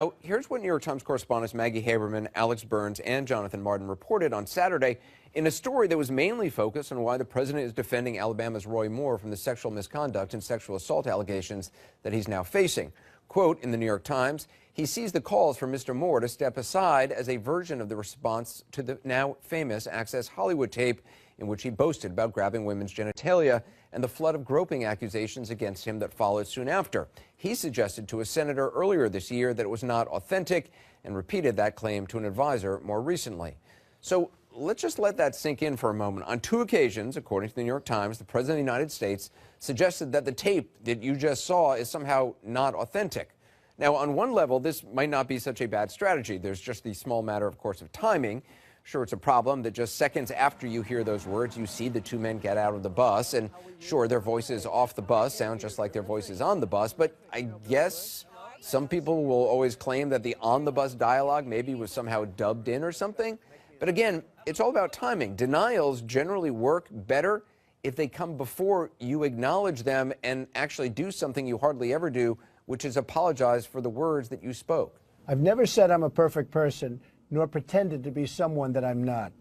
Oh, here's what New York Times correspondents Maggie Haberman, Alex Burns, and Jonathan Martin reported on Saturday in a story that was mainly focused on why the president is defending Alabama's Roy Moore from the sexual misconduct and sexual assault allegations that he's now facing. Quote in the New York Times, he sees the calls for Mr. Moore to step aside as a version of the response to the now famous Access Hollywood tape in which he boasted about grabbing women's genitalia and the flood of groping accusations against him that followed soon after. He suggested to a senator earlier this year that it was not authentic and repeated that claim to an advisor more recently. So let's just let that sink in for a moment. On two occasions, according to the New York Times, the President of the United States suggested that the tape that you just saw is somehow not authentic. Now, on one level, this might not be such a bad strategy. There's just the small matter, of course, of timing. Sure, it's a problem that just seconds after you hear those words, you see the two men get out of the bus. And sure, their voices off the bus sound just like their voices on the bus. But I guess some people will always claim that the on-the-bus dialogue maybe was somehow dubbed in or something. But again, it's all about timing. Denials generally work better if they come before you acknowledge them and actually do something you hardly ever do, which is apologize for the words that you spoke. I've never said I'm a perfect person, nor pretended to be someone that I'm not.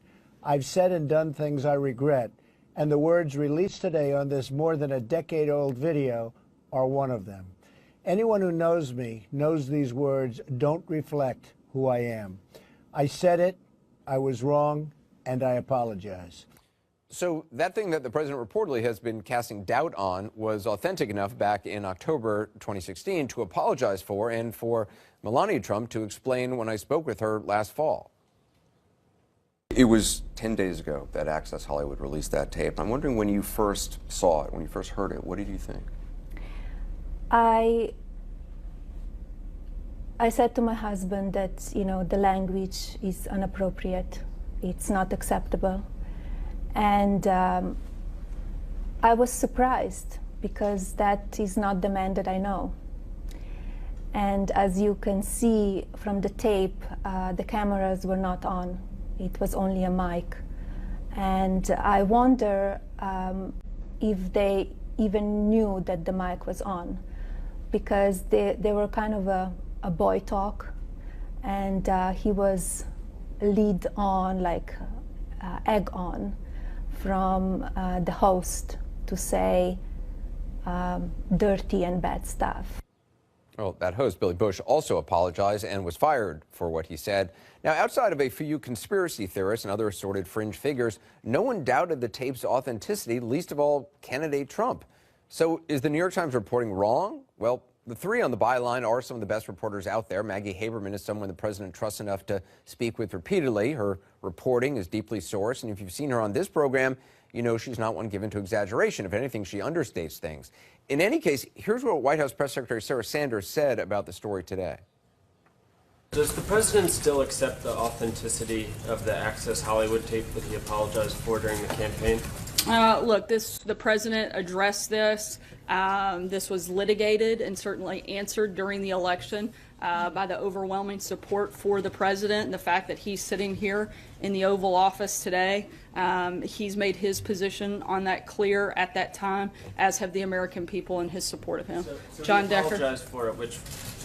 I've said and done things I regret, and the words released today on this more than a decade-old video are one of them. Anyone who knows me knows these words don't reflect who I am. I said it, I was wrong, and I apologize. So that thing that the president reportedly has been casting doubt on was authentic enough back in October 2016 to apologize for, and for Melania Trump to explain when I spoke with her last fall. It was 10 days ago that Access Hollywood released that tape. I'm wondering, when you first saw it, when you first heard it, what did you think? I said to my husband that, the language is inappropriate. It's not acceptable. And I was surprised because that is not the man that I know. And as you can see from the tape, the cameras were not on. It was only a mic. And I wonder if they even knew that the mic was on, because they were kind of a boy talk, and he was lead on, like egg on, from the host to say dirty and bad stuff. Well, that host, Billy Bush, also apologized and was fired for what he said. Now, outside of a few conspiracy theorists and other assorted fringe figures, no one doubted the tape's authenticity, least of all candidate Trump. So is the New York Times reporting wrong? Well, the three on the byline are some of the best reporters out there. Maggie Haberman is someone the president trusts enough to speak with repeatedly. Her reporting is deeply sourced, and if you've seen her on this program, you know she's not one given to exaggeration. If anything, she understates things. In any case, here's what White House Press Secretary Sarah Sanders said about the story today. Does the president still accept the authenticity of the Access Hollywood tape that he apologized for during the campaign? Look, the president addressed this. This was litigated and certainly answered during the election by the overwhelming support for the president and the fact that he's sitting here in the Oval Office today. He's made his position on that clear at that time, as have the American people in his support of him. So John he Decker. apologized for it, which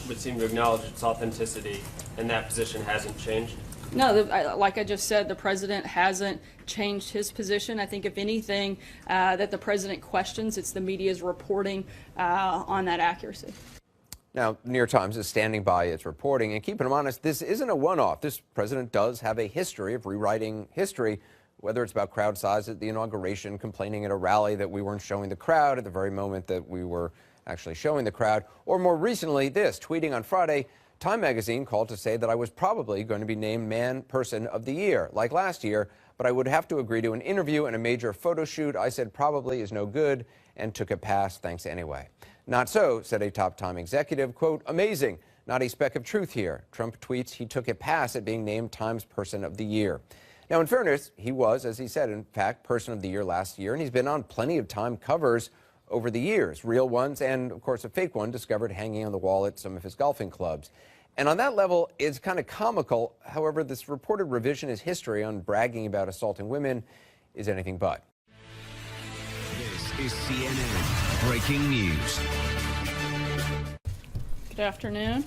would seem to acknowledge its authenticity, and that position hasn't changed? No, like I just said, the president hasn't changed his position. I think, if anything, that the president questions, it's the media's reporting on that accuracy. Now, the New York Times is standing by its reporting, and keeping them honest, this isn't a one-off. This president does have a history of rewriting history, whether it's about crowd size at the inauguration, complaining at a rally that we weren't showing the crowd at the very moment that we were actually showing the crowd, or more recently this, tweeting on Friday, Time magazine called to say that I was probably going to be named Man Person of the Year, like last year, but I would have to agree to an interview and a major photo shoot. I said probably is no good and took a pass, thanks anyway. Not so, said a top Time executive, quote, amazing, not a speck of truth here. Trump tweets he took a pass at being named Time's Person of the Year. Now, in fairness, he was, as he said, in fact, Person of the Year last year, and he's been on plenty of Time covers over the years, real ones and, of course, a fake one discovered hanging on the wall at some of his golfing clubs. And on that level, it's kind of comical. However, this reported revisionist history on bragging about assaulting women is anything but. This is CNN Breaking News. Good afternoon.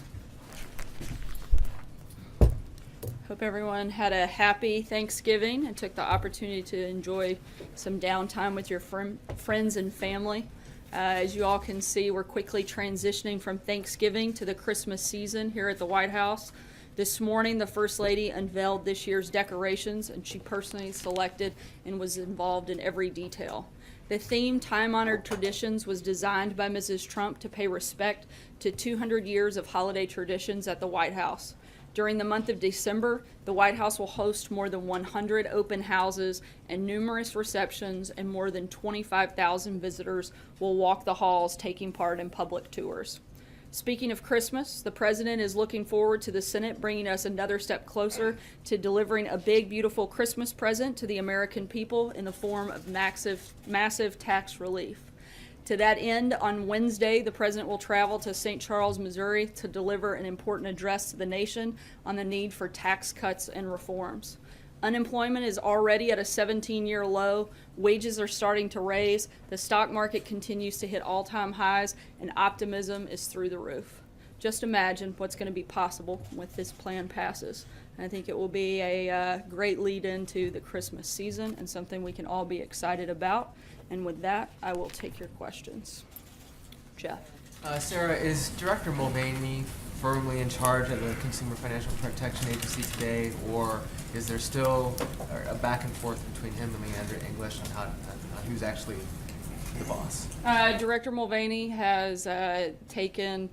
Hope everyone had a happy Thanksgiving and took the opportunity to enjoy some downtime with your friends and family. As you all can see, we're quickly transitioning from Thanksgiving to the Christmas season here at the White House. This morning, the First Lady unveiled this year's decorations, and she personally selected and was involved in every detail. The theme, Time-Honored Traditions, was designed by Mrs. Trump to pay respect to 200 years of holiday traditions at the White House. During the month of December, the White House will host more than 100 open houses and numerous receptions, and more than 25,000 visitors will walk the halls taking part in public tours. Speaking of Christmas, the President is looking forward to the Senate bringing us another step closer to delivering a big, beautiful Christmas present to the American people in the form of massive tax relief. To that end, on Wednesday, the President will travel to St. Charles, Missouri to deliver an important address to the nation on the need for tax cuts and reforms. Unemployment is already at a 17-year low, wages are starting to raise, the stock market continues to hit all-time highs, and optimism is through the roof. Just imagine what's going to be possible when this plan passes. I think it will be a great lead into the Christmas season and something we can all be excited about. And with that, I will take your questions. Jeff. Sarah, is Director Mulvaney firmly in charge of the Consumer Financial Protection Agency today, or is there still a back and forth between him and Leandra English on who's actually the boss? Director Mulvaney has taken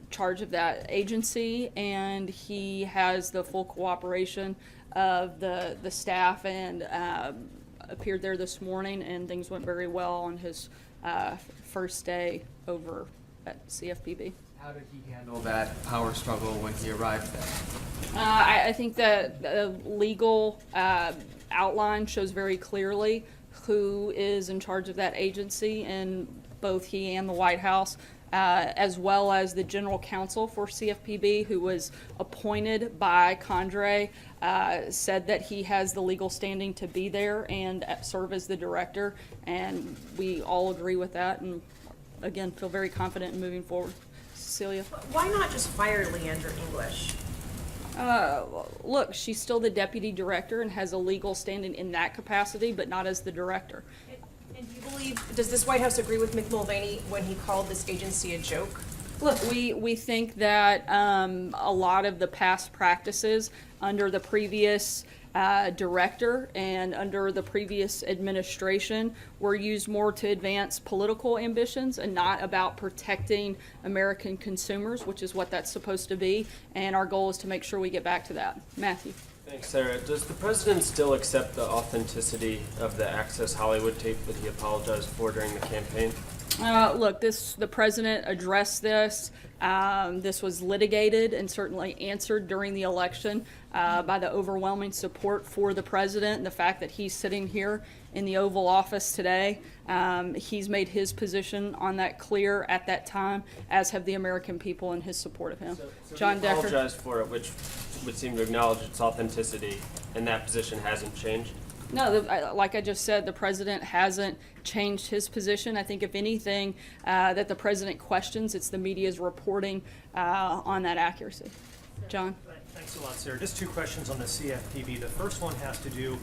charge of that agency, and he has the full cooperation of the staff, and appeared there this morning, and things went very well on his first day over at CFPB. How did he handle that power struggle when he arrived there? I think that the legal outline shows very clearly who is in charge of that agency, and both he and the White House, as well as the general counsel for CFPB, who was appointed by Condrey, said that he has the legal standing to be there and serve as the director, and we all agree with that, and again, feel very confident in moving forward. Cecilia? Why not just fire Leandra English? Look, she's still the deputy director and has a legal standing in that capacity, but not as the director. And do you believe, does this White House agree with Mick Mulvaney when he called this agency a joke? Look, we think that a lot of the past practices under the previous director and under the previous administration were used more to advance political ambitions and not about protecting American consumers, which is what that's supposed to be. And our goal is to make sure we get back to that. Matthew. Thanks, Sarah. Does the president still accept the authenticity of the Access Hollywood tape that he apologized for during the campaign? Look, the president addressed this. This was litigated and certainly answered during the election by the overwhelming support for the president and the fact that he's sitting here in the Oval Office today. He's made his position on that clear at that time, as have the American people in his support of him. So John he Decker. apologized for it, which would seem to acknowledge its authenticity, and that position hasn't changed? No, like I just said, the president hasn't changed his position. I think if anything that the president questions, it's the media's reporting on that accuracy. John? Thanks a lot, Sarah. Just two questions on the CFPB. The first one has to do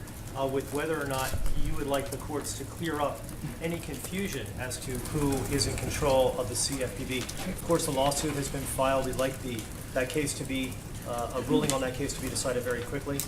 with whether or not you would like the courts to clear up any confusion as to who is in control of the CFPB. Of course, the lawsuit has been filed. We'd like that case to be, a ruling on that case to be decided very quickly.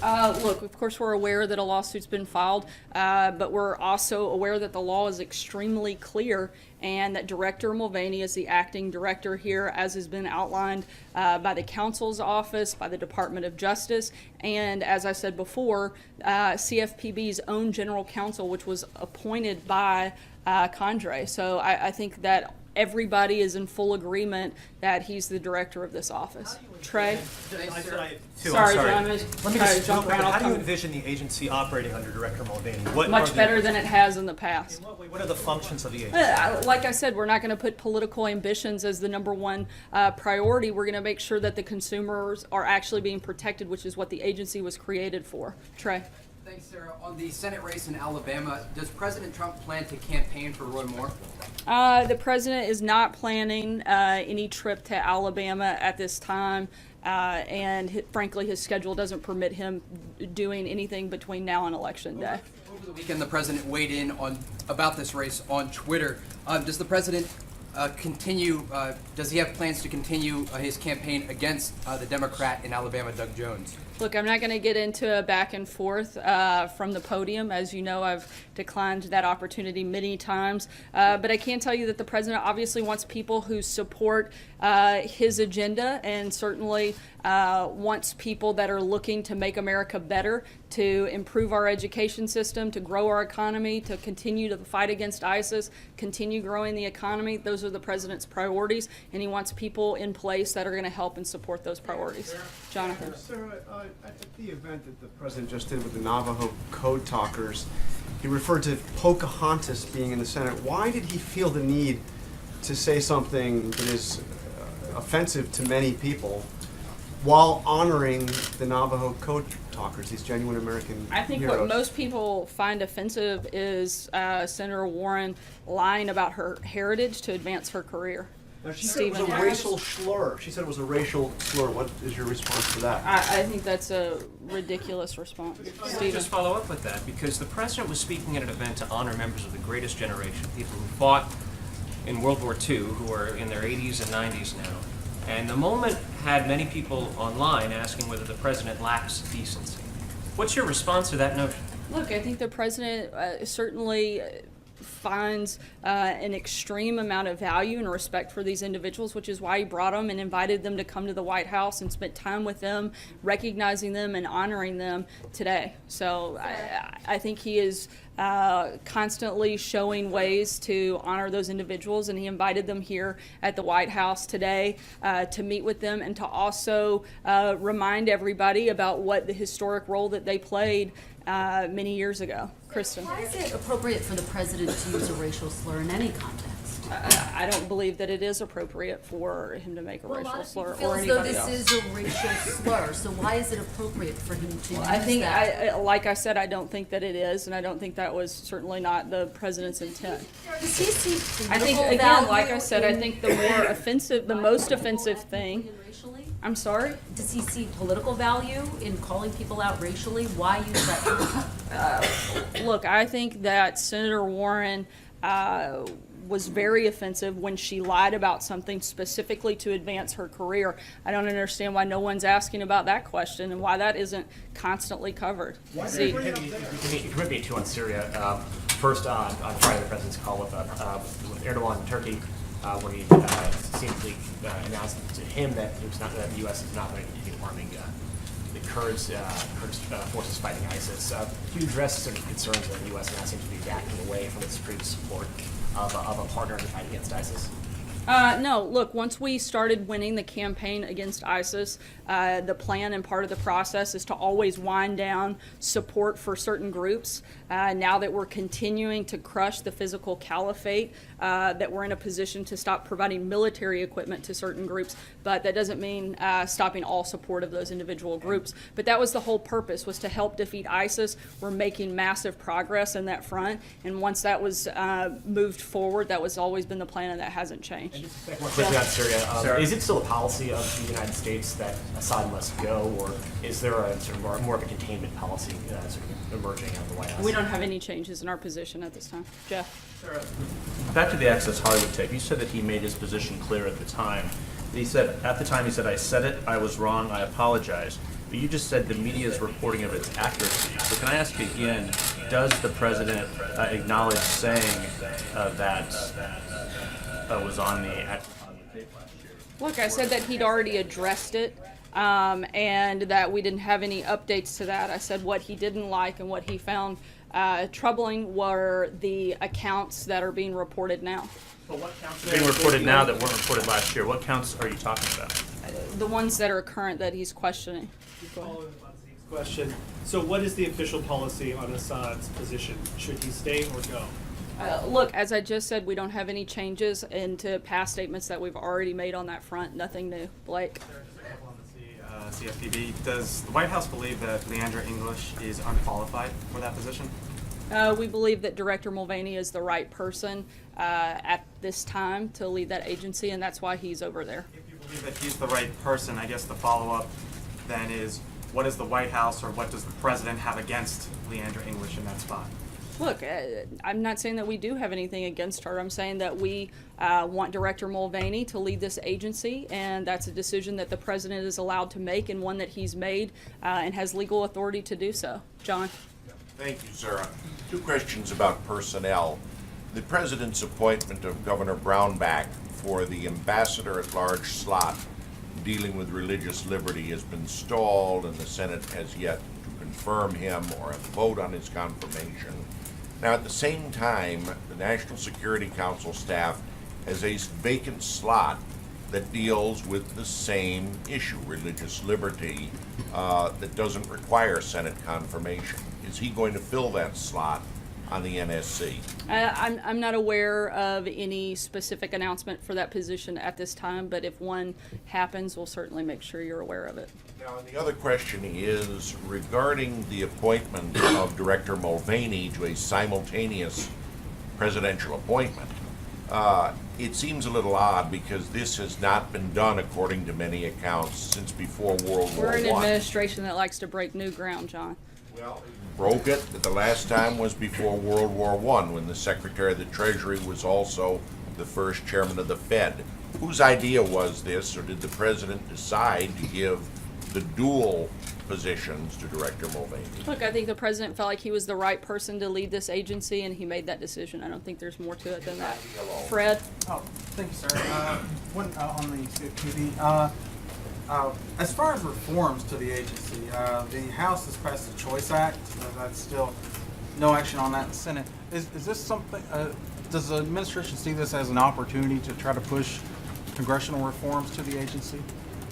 Look, of course, we're aware that a lawsuit's been filed, but we're also aware that the law is extremely clear and that Director Mulvaney is the acting director here, as has been outlined by the counsel's office, by the Department of Justice, and as I said before, CFPB's own general counsel, which was appointed by Condrey. So I think that everybody is in full agreement that he's the director of this office. Trey? Sorry, John. Let me just jump around. How do you envision the agency operating under Director Mulvaney? Much better than it has in the past. What are the functions of the agency? Like I said, we're not going to put political ambitions as the number one priority. We're going to make sure that the consumers are actually being protected, which is what the agency was created for. Trey? Thanks, Sarah. On the Senate race in Alabama, does President Trump plan to campaign for Roy Moore? The president is not planning any trip to Alabama at this time, and frankly, his schedule doesn't permit him doing anything between now and Election Day. Over the weekend, the president weighed in about this race on Twitter. Does the president continue? Does he have plans to continue his campaign against the Democrat in Alabama, Doug Jones? Look, I'm not going to get into a back and forth from the podium. As you know, I've declined that opportunity many times. But I can tell you that the president obviously wants people who support his agenda, and certainly wants people that are looking to make America better, to improve our education system, to grow our economy, to continue to fight against ISIS, continue growing the economy. Those are the president's priorities, and he wants people in place that are going to help and support those priorities. Jonathan. Sarah, at the event that the president just did with the Navajo code talkers, he referred to Pocahontas being in the Senate. Why did he feel the need to say something that is offensive to many people while honoring the Navajo code talkers, these genuine American I think heroes? what most people find offensive is Senator Warren lying about her heritage to advance her career. Now, she said it was a racial slur. She said it was a racial slur. What is your response to that? I think that's a ridiculous response. Let me just follow up with that, because the president was speaking at an event to honor members of the greatest generation, people who fought in World War II, who are in their 80s and 90s now. And the moment had many people online asking whether the president lacks decency. What's your response to that notion? Look, I think the president certainly finds an extreme amount of value and respect for these individuals, which is why he brought them and invited them to come to the White House and spent time with them, recognizing them and honoring them today. So I think he is constantly showing ways to honor those individuals, and he invited them here at the White House today to meet with them and to also remind everybody about what the historic role that they played many years ago. Kristen. Why is it appropriate for the president to use a racial slur in any context? I don't believe that it is appropriate for him to make a racial slur feel or as though anybody else. this is a racial slur, so why is it appropriate for him to use I think, that? like I said, I don't think that it is, and I don't think that was certainly not the president's intent. Does he see I think, political again, like I value said, I in- think the more offensive, the most offensive thing. Racially? I'm sorry? Does he see political value in calling people out racially? Why use that term? Look, I think that Senator Warren was very offensive when she lied about something specifically to advance her career. I don't understand why no one's asking about that question and why that isn't constantly covered. You put me two on Syria. First, on Friday, the president's call with Erdogan in Turkey, where he seemingly announced to him that it was not that the U.S. is not going to continue arming the Kurds forces fighting ISIS. Do you address sort of concerns that the U.S. now seems to be backing away from its previous support of a partner in the fight against ISIS? No, look, once we started winning the campaign against ISIS, the plan and part of the process is to always wind down support for certain groups. Now that we're continuing to crush the physical caliphate, that we're in a position to stop providing military equipment to certain groups, but that doesn't mean stopping all support of those individual groups. But that was the whole purpose, was to help defeat ISIS. We're making massive progress in that front, and once that was moved forward, that was always been the plan, and that hasn't changed. And just more quickly on Syria, is it still a policy of the United States that Assad must go, or is there a sort of more of a containment policy sort of emerging out of the White House? We don't have any changes in our position at this time. Jeff? Back to the Access Hollywood tape, you said that he made his position clear at the time. He said, at the time, he said, I said it, I was wrong, I apologize. But you just said the media's reporting of its accuracy. So can I ask again, does the president acknowledge saying that was on the Access Hollywood tape last year? Look, I said that he'd already addressed it, and that we didn't have any updates to that. I said what he didn't like and what he found troubling were the accounts that are being reported now. But what counts are being reported now that weren't reported last year? What counts are you talking about? The ones that are current that he's questioning. Following on Steve's question, so what is the official policy on Assad's position? Should he stay or go? Look, as I just said, we don't have any changes into past statements that we've already made on that front. Nothing new. Blake? CFPB. Does the White House believe that Leandra English is unqualified for that position? We believe that Director Mulvaney is the right person at this time to lead that agency, and that's why he's over there. If you believe that he's the right person, I guess the follow-up then is, what does the White House or what does the president have against Leandra English in that spot? Look, I'm not saying that we do have anything against her. I'm saying that we want Director Mulvaney to lead this agency, and that's a decision that the president is allowed to make and one that he's made and has legal authority to do so. John? Thank you, Sarah. Two questions about personnel. The president's appointment of Governor Brownback for the ambassador-at-large slot dealing with religious liberty has been stalled, and the Senate has yet to confirm him or vote on his confirmation. Now, at the same time, the National Security Council staff has a vacant slot that deals with the same issue, religious liberty, that doesn't require Senate confirmation. Is he going to fill that slot on the NSC? I'm not aware of any specific announcement for that position at this time, but if one happens, we'll certainly make sure you're aware of it. Now, and the other question is regarding the appointment of Director Mulvaney to a simultaneous presidential appointment. It seems a little odd because this has not been done, according to many accounts, since before World War I. We're an administration that likes to break new ground, John. Well, broke it. The last time was before World War I, when the Secretary of the Treasury was also the first chairman of the Fed. Whose idea was this, or did the president decide to give the dual positions to Director Mulvaney? Look, I think the president felt like he was the right person to lead this agency, and he made that decision. I don't think there's more to it than that. Fred? Oh, thank you, sir. One on the CFPB. As far as reforms to the agency, the House has passed the Choice Act. That's still no action on that in the Senate. Is this something? Does the administration see this as an opportunity to try to push congressional reforms to the agency?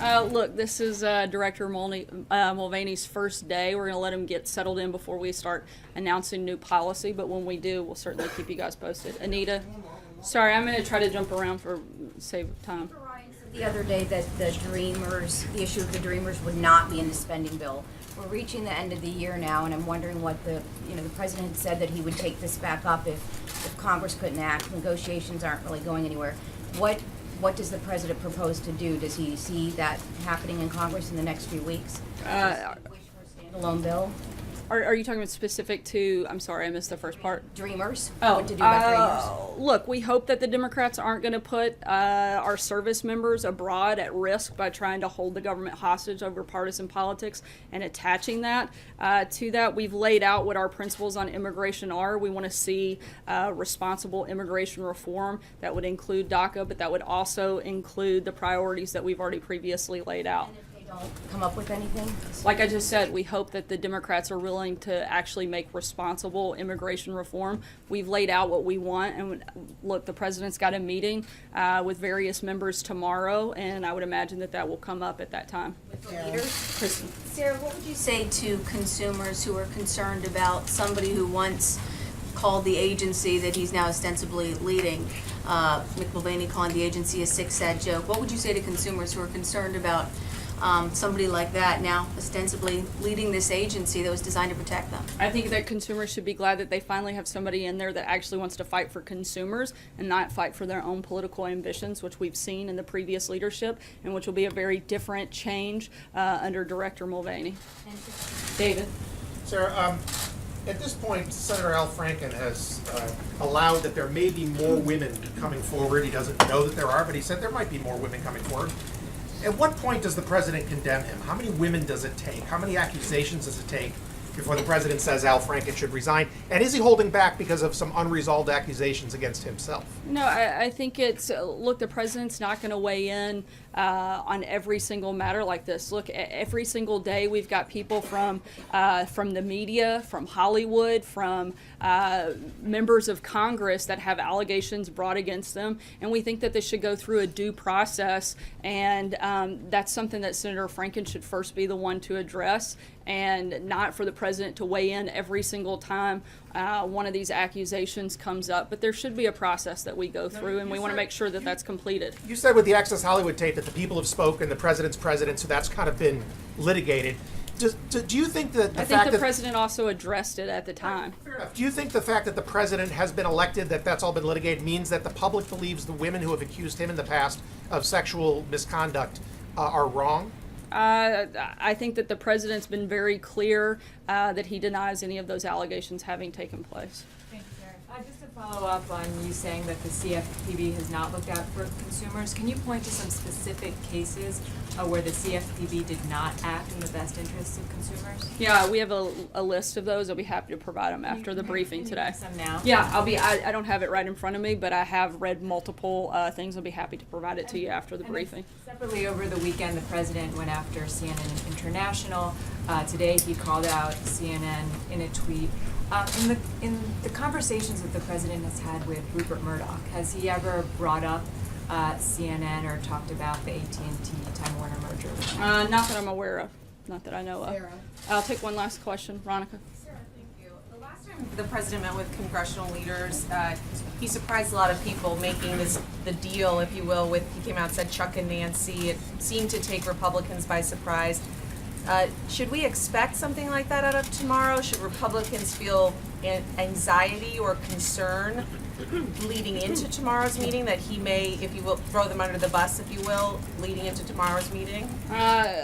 Look, this is Director Mulvaney's first day. We're going to let him get settled in before we start announcing new policy, but when we do, we'll certainly keep you guys posted. Anita? Sorry, I'm going to try to jump around for save time. The other day that the issue of the Dreamers would not be in the spending bill. We're reaching the end of the year now, and I'm wondering what the president said that he would take this back up if Congress couldn't act. Negotiations aren't really going anywhere. What does the president propose to do? Does he see that happening in Congress in the next few weeks? Wish for a standalone bill? Are you talking about specific to, I'm sorry, I missed the first part. Dreamers? Oh, What to do about Dreamers? Look, we hope that the Democrats aren't going to put our service members abroad at risk by trying to hold the government hostage over partisan politics and attaching that to that. We've laid out what our principles on immigration are. We want to see responsible immigration reform that would include DACA, but that would also include the priorities that we've already previously laid out. Don't come up with anything? Like I just said, we hope that the Democrats are willing to actually make responsible immigration reform. We've laid out what we want, and look, the president's got a meeting with various members tomorrow, and I would imagine that will come up at that time. With the leaders? Kristen. Sarah, what would you say to consumers who are concerned about somebody who once called the agency that he's now ostensibly leading, Mick Mulvaney calling the agency a sick, sad joke? What would you say to consumers who are concerned about somebody like that now ostensibly leading this agency that was designed to protect them? I think that consumers should be glad that they finally have somebody in there that actually wants to fight for consumers and not fight for their own political ambitions, which we've seen in the previous leadership, and which will be a very different change under Director Mulvaney. David? Sarah, at this point, Senator Al Franken has allowed that there may be more women coming forward. He doesn't know that there are, but he said there might be more women coming forward. At what point does the president condemn him? How many women does it take? How many accusations does it take before the president says Al Franken should resign? And is he holding back because of some unresolved accusations against himself? No, I think it's, look, the president's not going to weigh in on every single matter like this. Look, every single day we've got people from the media, from Hollywood, from members of Congress that have allegations brought against them, and we think that this should go through a due process, and that's something that Senator Franken should first be the one to address, and not for the president to weigh in every single time one of these accusations comes up. But there should be a process that we go through, and we want to make sure that that's completed. You said with the Access Hollywood tape that the people have spoken, the president's president, so that's kind of been litigated. Do you think that the I fact think the that president also addressed it at the time. do you think the fact that the president has been elected, that's all been litigated, means that the public believes the women who have accused him in the past of sexual misconduct are wrong? I think that the president's been very clear that he denies any of those allegations having taken place. Thank you, Sarah. Just to follow up on you saying that the CFPB has not looked out for consumers, can you point to some specific cases where the CFPB did not act in the best interests of consumers? Yeah, we have a list of those. I'll be happy to provide them after the briefing today. Some now? Yeah, I don't have it right in front of me, but I have read multiple things. I'll be happy to provide it to you after the briefing. Separately, over the weekend, the president went after CNN International. Today, he called out CNN in a tweet. In the conversations that the president has had with Rupert Murdoch, has he ever brought up CNN or talked about the AT&T Time Warner merger? Not that I'm aware of. Not that I know of. Sarah. I'll take one last question. Veronica. Sarah, thank you. The last time the president met with congressional leaders, he surprised a lot of people making the deal, if you will, with, he came out and said Chuck and Nancy. It seemed to take Republicans by surprise. Should we expect something like that out of tomorrow? Should Republicans feel anxiety or concern leading into tomorrow's meeting that he may, if you will, throw them under the bus, if you will, leading into tomorrow's meeting?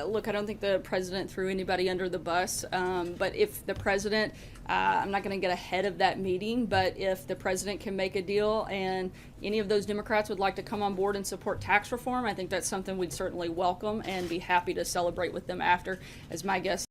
Look, I don't think the president threw anybody under the bus, but if the president, I'm not going to get ahead of that meeting, but if the president can make a deal and any of those Democrats would like to come on board and support tax reform, I think that's something we'd certainly welcome and be happy to celebrate with them after, as my guest